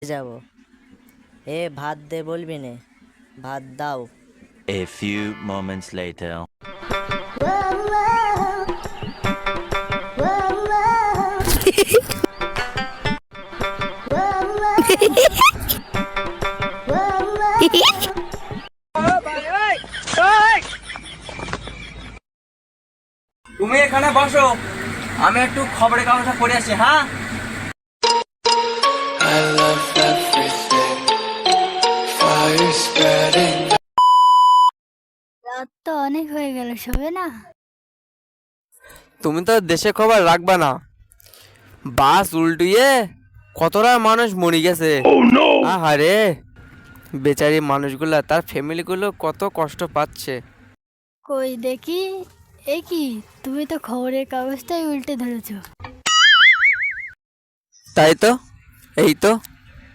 যাব। এ ভাত দে বলবি নে, ভাত দাও। A few moments later. তুমি এখানে বসো, আমি একটু খবরের কাগজটা পড়ে আসি। হ্যাঁ, I love everything. Fire spreading. রাত তো অনেক হয়ে গেল, শোবে না? তুমি তো দেশে খবর রাখবা না? বাস উল্টিয়ে কতটা মানুষ মরে গেছে। আহারে, বেচারি মানুষগুলা, তার ফ্যামিলিগুলো কত কষ্ট পাচ্ছে। কই দেখি। এ কি, তুমি তো খবরের কাগজটাই উল্টে ধরেছো। তাই তো, এই তো।